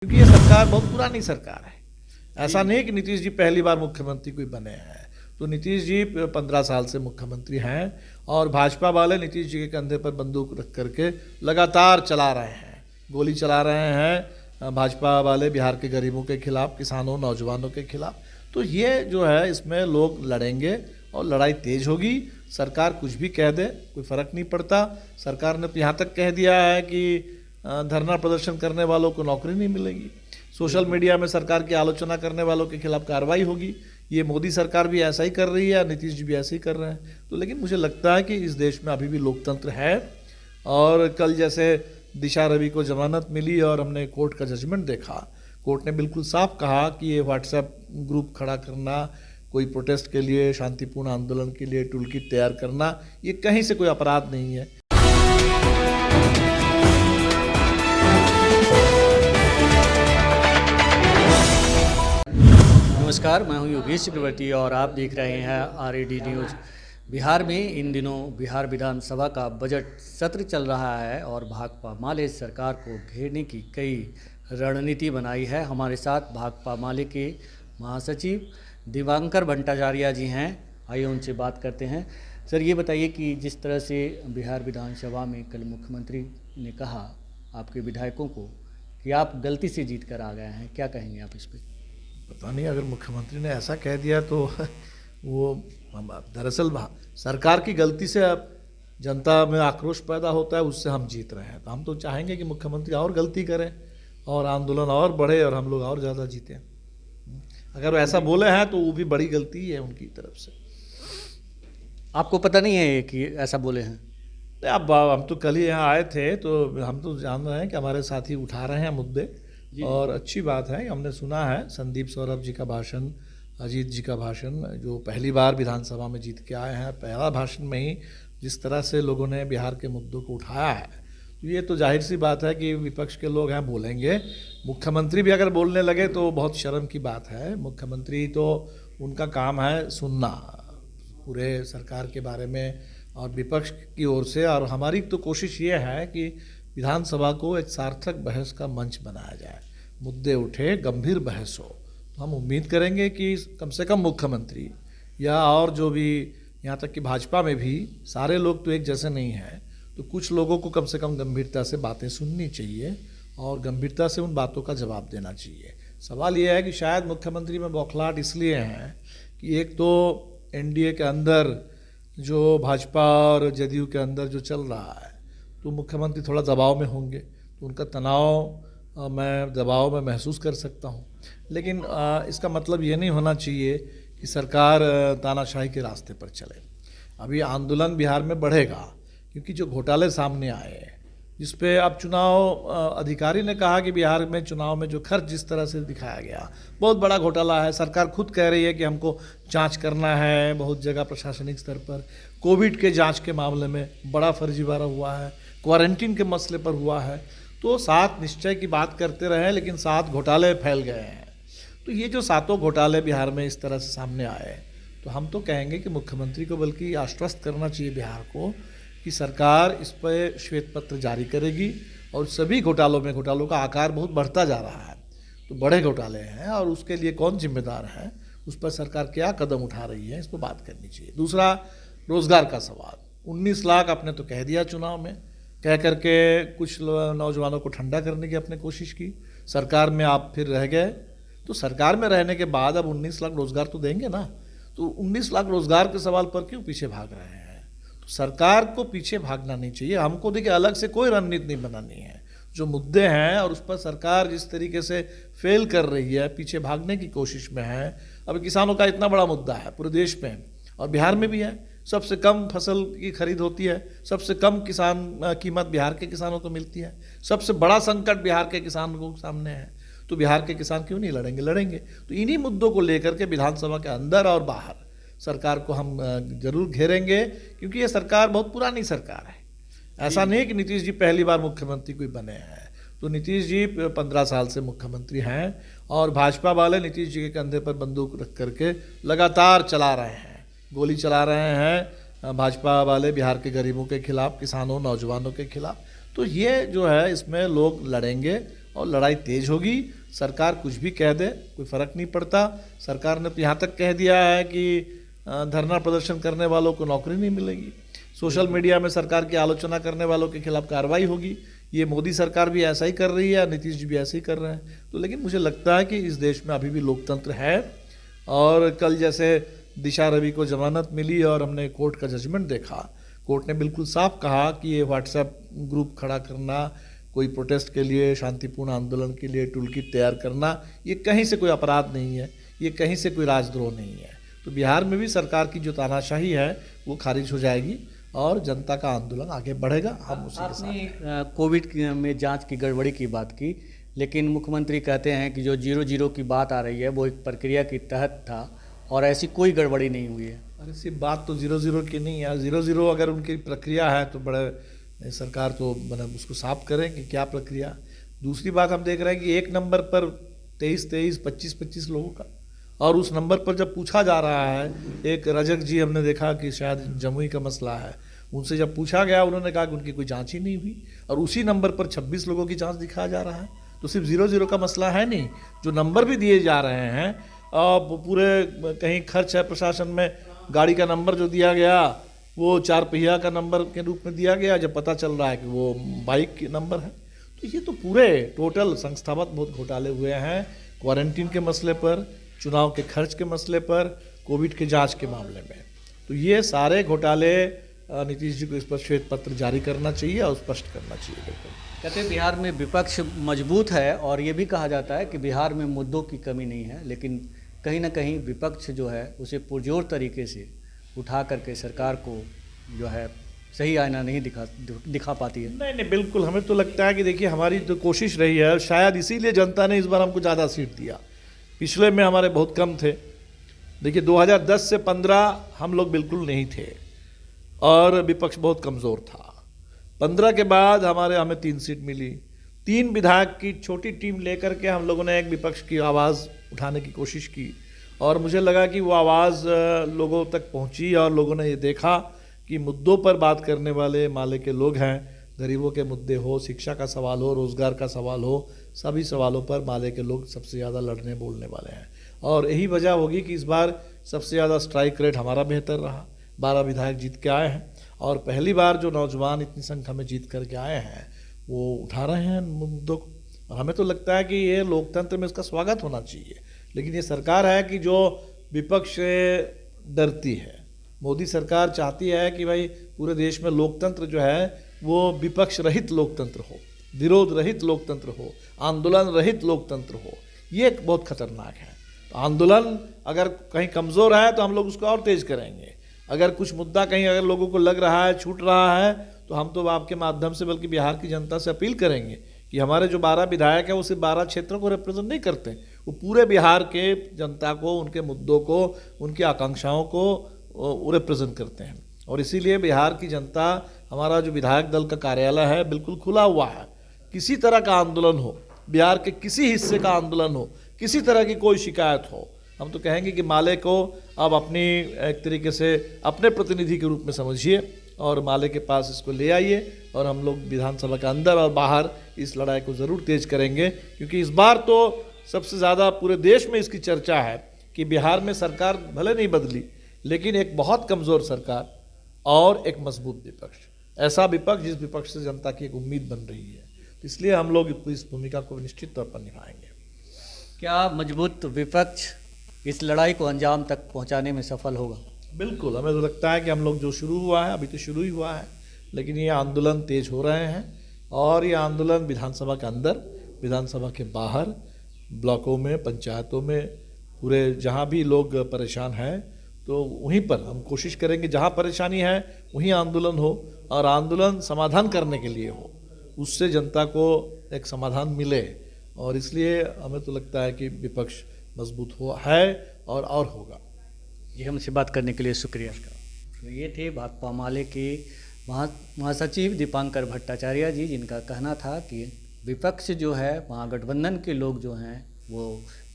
क्योंकि ये सरकार बहुत पुरानी सरकार है। ऐसा नहीं कि नीतीश जी पहली बार मुख्यमंत्री कोई बने हैं। तो नीतीश जी 15 साल से मुख्यमंत्री हैं और भाजपा वाले नीतीश जी के कंधे पर बंदूक रख करके लगातार चला रहे हैं, गोली चला रहे हैं भाजपा वाले बिहार के गरीबों के खिलाफ, किसानों, नौजवानों के खिलाफ। तो ये जो है इसमें लोग लड़ेंगे और लड़ाई तेज होगी। सरकार कुछ भी कह दे कोई फ़र्क नहीं पड़ता। सरकार ने तो यहाँ तक कह दिया है कि धरना प्रदर्शन करने वालों को नौकरी नहीं मिलेगी। सोशल मीडिया में सरकार की आलोचना करने वालों के खिलाफ कार्रवाई होगी। ये मोदी सरकार भी ऐसा ही कर रही है, नीतीश जी भी ऐसे ही कर रहे हैं। तो लेकिन मुझे लगता है कि इस देश में अभी भी लोकतंत्र है। और कल जैसे दिशा रवि को जमानत मिली और हमने कोर्ट का जजमेंट देखा, कोर्ट ने बिल्कुल साफ कहा कि ये व्हाट्सएप ग्रुप खड़ा करना, कोई प्रोटेस्ट के लिए, शांतिपूर्ण आंदोलन के लिए टूल किट तैयार करना, ये कहीं से कोई अपराध नहीं है। नमस्कार, मैं हूं योगेश चक्रवर्ती और आप देख रहे हैं RAD न्यूज़। बिहार में इन दिनों बिहार विधानसभा का बजट सत्र चल रहा है और भाकपा माले सरकार को घेरने की कई रणनीति बनाई है। हमारे साथ भाकपा माले के महासचिव दिवांकर भट्टाचार्य जी हैं। आइए उनसे बात करते हैं। सर, ये बताइए कि जिस तरह से बिहार विधानसभा में कल मुख्यमंत्री ने कहा आपके विधायकों को कि आप गलती से जीत कर आ गए हैं, क्या कहेंगे आप इस पर? पता नहीं, अगर मुख्यमंत्री ने ऐसा कह दिया तो वो दरअसल सरकार की गलती से अब जनता में आक्रोश पैदा होता है, उससे हम जीत रहे हैं। तो हम तो चाहेंगे कि मुख्यमंत्री और गलती करें और आंदोलन और बढ़े और हम लोग और ज़्यादा जीतें। अगर वो ऐसा बोले हैं तो वो भी बड़ी गलती है उनकी तरफ से। आपको पता नहीं है कि ऐसा बोले हैं? अब हम तो कल ही यहाँ आए थे तो हम तो जान रहे हैं कि हमारे साथी उठा रहे हैं मुद्दे, और अच्छी बात है। हमने सुना है संदीप सौरभ जी का भाषण, अजीत जी का भाषण, जो पहली बार विधानसभा में जीत के आए हैं। पहला भाषण में ही जिस तरह से लोगों ने बिहार के मुद्दों को उठाया है, तो ये तो जाहिर सी बात है कि विपक्ष के लोग हैं बोलेंगे। मुख्यमंत्री भी अगर बोलने लगे तो बहुत शर्म की बात है। मुख्यमंत्री तो उनका काम है सुनना पूरे सरकार के बारे में और विपक्ष की ओर से। और हमारी तो कोशिश ये है कि विधानसभा को एक सार्थक बहस का मंच बनाया जाए, मुद्दे उठे, गंभीर बहस हो। तो हम उम्मीद करेंगे कि कम से कम मुख्यमंत्री या और जो भी, यहाँ तक कि भाजपा में भी सारे लोग तो एक जैसे नहीं हैं, तो कुछ लोगों को कम से कम गंभीरता से बातें सुननी चाहिए और गंभीरता से उन बातों का जवाब देना चाहिए। सवाल ये है कि शायद मुख्यमंत्री में बौखलाहट इसलिए है कि एक तो NDA के अंदर जो भाजपा और जदयू के अंदर जो चल रहा है, तो मुख्यमंत्री थोड़ा दबाव में होंगे, तो उनका तनाव मैं दबाव में महसूस कर सकता हूँ। लेकिन इसका मतलब ये नहीं होना चाहिए कि सरकार तानाशाही के रास्ते पर चले। अभी आंदोलन बिहार में बढ़ेगा क्योंकि जो घोटाले सामने आए हैं, जिस पे अब चुनाव अधिकारी ने कहा कि बिहार में चुनाव में जो खर्च जिस तरह से दिखाया गया, बहुत बड़ा घोटाला है। सरकार खुद कह रही है कि हमको जांच करना है। बहुत जगह प्रशासनिक स्तर पर कोविड के जांच के मामले में बड़ा फर्जीवाड़ा हुआ है, क्वारंटीन के मसले पर हुआ है। तो 7 निश्चय की बात करते रहे लेकिन 7 घोटाले फैल गए हैं। तो ये जो 7 घोटाले बिहार में इस तरह से सामने आए, तो हम तो कहेंगे कि मुख्यमंत्री को बल्कि आश्वस्त करना चाहिए बिहार को कि सरकार इस पर श्वेत पत्र जारी करेगी और सभी घोटालों का आकार बहुत बढ़ता जा रहा है, तो बड़े घोटाले हैं और उसके लिए कौन जिम्मेदार है, उस पर सरकार क्या कदम उठा रही है, इस पर बात करनी चाहिए। दूसरा, रोज़गार का सवाल। 19 लाख आपने तो कह दिया चुनाव में, कह करके कुछ नौजवानों को ठंडा करने की आपने कोशिश की। सरकार में आप फिर रह गए, तो सरकार में रहने के बाद अब 19 लाख रोज़गार तो देंगे ना। तो 19 लाख रोज़गार के सवाल पर क्यों पीछे भाग रहे हैं? तो सरकार को पीछे भागना नहीं चाहिए। हमको देखिए अलग से कोई रणनीति नहीं बनानी है। जो मुद्दे हैं और उस पर सरकार जिस तरीके से फेल कर रही है, पीछे भागने की कोशिश में है। अब किसानों का इतना बड़ा मुद्दा है पूरे देश में और बिहार में भी है। सबसे कम फसल की खरीद होती है, सबसे कम किसान कीमत बिहार के किसानों को मिलती है, सबसे बड़ा संकट बिहार के किसानों के सामने है। तो बिहार के किसान क्यों नहीं लड़ेंगे? लड़ेंगे। तो इन्हीं मुद्दों को लेकर के विधानसभा के अंदर और बाहर सरकार को हम जरूर घेरेंगे, क्योंकि ये सरकार बहुत पुरानी सरकार है। ऐसा नहीं कि नीतीश जी पहली बार मुख्यमंत्री कोई बने हैं। तो नीतीश जी 15 साल से मुख्यमंत्री हैं और भाजपा वाले नीतीश जी के कंधे पर बंदूक रख करके लगातार चला रहे हैं, गोली चला रहे हैं भाजपा वाले बिहार के गरीबों के खिलाफ, किसानों, नौजवानों के खिलाफ। तो ये जो है इसमें लोग लड़ेंगे और लड़ाई तेज होगी। सरकार कुछ भी कह दे, कोई फ़र्क नहीं पड़ता। सरकार ने तो यहाँ तक कह दिया है कि धरना प्रदर्शन करने वालों को नौकरी नहीं मिलेगी। सोशल मीडिया में सरकार की आलोचना करने वालों के खिलाफ कार्रवाई होगी। ये मोदी सरकार भी ऐसा ही कर रही है, नीतीश जी भी ऐसे ही कर रहे हैं। तो लेकिन मुझे लगता है कि इस देश में अभी भी लोकतंत्र है। और कल जैसे दिशा रवि को जमानत मिली और हमने कोर्ट का जजमेंट देखा, कोर्ट ने बिल्कुल साफ कहा कि ये व्हाट्सएप ग्रुप खड़ा करना, कोई प्रोटेस्ट के लिए, शांतिपूर्ण आंदोलन के लिए टूल किट तैयार करना, ये कहीं से कोई अपराध नहीं है, ये कहीं से कोई राजद्रोह नहीं है। तो बिहार में भी सरकार की जो तानाशाही है वो खारिज हो जाएगी और जनता का आंदोलन आगे बढ़ेगा। हम उसी के साथ हैं। आपने कोविड में जांच की गड़बड़ी की बात की, लेकिन मुख्यमंत्री कहते हैं कि जो 0-0 की बात आ रही है वो एक प्रक्रिया के तहत था और ऐसी कोई गड़बड़ी नहीं हुई है। अरे सिर्फ बात तो 0-0 की नहीं है। 0-0 अगर उनकी प्रक्रिया है तो बड़े सरकार तो मतलब उसको साफ करें कि क्या प्रक्रिया। दूसरी बात हम देख रहे हैं कि एक नंबर पर 23-23, 25-25 लोगों का, और उस नंबर पर जब पूछा जा रहा है, एक रजक जी हमने देखा कि शायद जमुई का मसला है, उनसे जब पूछा गया उन्होंने कहा कि उनकी कोई जांच ही नहीं हुई, और उसी नंबर पर 26 लोगों की जांच दिखाया जा रहा है। तो सिर्फ 0-0 का मसला है नहीं, जो नंबर भी दिए जा रहे हैं पूरे कहीं खर्च है प्रशासन में। गाड़ी का नंबर जो दिया गया वो 4 पहिया का नंबर के रूप में दिया गया, जब पता चल रहा है कि वो बाइक के नंबर है। तो ये तो पूरे टोटल संस्थागत बहुत घोटाले हुए हैं, क्वारंटीन के मसले पर, चुनाव के खर्च के मसले पर, कोविड के जांच के मामले में। तो ये सारे घोटाले नीतीश जी को इस पर श्वेत पत्र जारी करना चाहिए और स्पष्ट करना चाहिए। बिल्कुल कहते हैं बिहार में विपक्ष मजबूत है और ये भी कहा जाता है कि बिहार में मुद्दों की कमी नहीं है, लेकिन कहीं ना कहीं विपक्ष जो है उसे पुरजोर तरीके से उठा करके सरकार को जो है सही आईना नहीं दिखा पाती है। नहीं, बिल्कुल। हमें तो लगता है कि देखिए हमारी तो कोशिश रही है, शायद इसीलिए जनता ने इस बार हमको ज़्यादा सीट दिया। पिछले में हमारे बहुत कम थे। देखिए 2010 से 15 हम लोग बिल्कुल नहीं थे और विपक्ष बहुत कमज़ोर था। 15 के बाद हमें 3 सीट मिली। 3 विधायक की छोटी टीम लेकर के हम लोगों ने एक विपक्ष की आवाज़ उठाने की कोशिश की और मुझे लगा कि वो आवाज़ लोगों तक पहुंची और लोगों ने ये देखा कि मुद्दों पर बात करने वाले माले के लोग हैं। गरीबों के मुद्दे हो, शिक्षा का सवाल हो, रोज़गार का सवाल हो, सभी सवालों पर माले के लोग सबसे ज़्यादा लड़ने बोलने वाले हैं। और यही वजह होगी कि इस बार सबसे ज़्यादा स्ट्राइक रेट हमारा बेहतर रहा। 12 विधायक जीत के आए हैं और पहली बार जो नौजवान इतनी संख्या में जीत करके आए हैं वो उठा रहे हैं मुद्दों को। और हमें तो लगता है कि ये लोकतंत्र में इसका स्वागत होना चाहिए। लेकिन ये सरकार है कि जो विपक्ष से डरती है। मोदी सरकार चाहती है कि भाई पूरे देश में लोकतंत्र जो है वो विपक्ष रहित लोकतंत्र हो, विरोध रहित लोकतंत्र हो, आंदोलन रहित लोकतंत्र हो। ये एक बहुत खतरनाक है। तो आंदोलन अगर कहीं कमज़ोर है तो हम लोग उसको और तेज़ करेंगे। अगर कुछ मुद्दा कहीं अगर लोगों को लग रहा है, छूट रहा है, तो हम तो आपके माध्यम से बल्कि बिहार की जनता से अपील करेंगे कि हमारे जो 12 विधायक हैं वो सिर्फ 12 क्षेत्रों को रिप्रेजेंट नहीं करते, वो पूरे बिहार के जनता को, उनके मुद्दों को, उनकी आकांक्षाओं को रिप्रेजेंट करते हैं। और इसीलिए बिहार की जनता, हमारा जो विधायक दल का कार्यालय है बिल्कुल खुला हुआ है। किसी तरह का आंदोलन हो, बिहार के किसी हिस्से का आंदोलन हो, किसी तरह की कोई शिकायत हो, हम तो कहेंगे कि माले को अब अपनी एक तरीके से अपने प्रतिनिधि के रूप में समझिए और माले के पास इसको ले आइए और हम लोग विधानसभा के अंदर और बाहर इस लड़ाई को ज़रूर तेज करेंगे। क्योंकि इस बार तो सबसे ज़्यादा पूरे देश में इसकी चर्चा है कि बिहार में सरकार भले नहीं बदली, लेकिन एक बहुत कमज़ोर सरकार और एक मजबूत विपक्ष, ऐसा विपक्ष जिस विपक्ष से जनता की एक उम्मीद बन रही है। तो इसलिए हम लोग इस भूमिका को निश्चित तौर पर निभाएंगे। क्या मजबूत विपक्ष इस लड़ाई को अंजाम तक पहुंचाने में सफल होगा? बिल्कुल, हमें तो लगता है कि हम लोग जो शुरू हुआ है, अभी तो शुरू ही हुआ है, लेकिन ये आंदोलन तेज हो रहे हैं और ये आंदोलन विधानसभा के अंदर, विधानसभा के बाहर, ब्लॉकों में, पंचायतों में, पूरे जहाँ भी लोग परेशान हैं तो वहीं पर हम कोशिश करेंगे, जहाँ परेशानी है वहीं आंदोलन हो और आंदोलन समाधान करने के लिए हो, उससे जनता को एक समाधान मिले। और इसलिए हमें तो लगता है कि विपक्ष मजबूत है और होगा। जी, हमसे बात करने के लिए शुक्रिया। तो ये थे भाकपा माले के महासचिव दीपांकर भट्टाचार्य जी, जिनका कहना था कि विपक्ष जो है, महागठबंधन के लोग जो हैं वो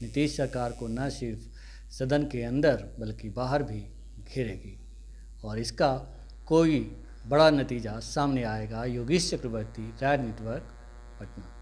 नीतीश सरकार को न सिर्फ सदन के अंदर बल्कि बाहर भी घेरेगी और इसका कोई बड़ा नतीजा सामने आएगा। योगेश चक्रवर्ती, राय नेटवर्क, पटना।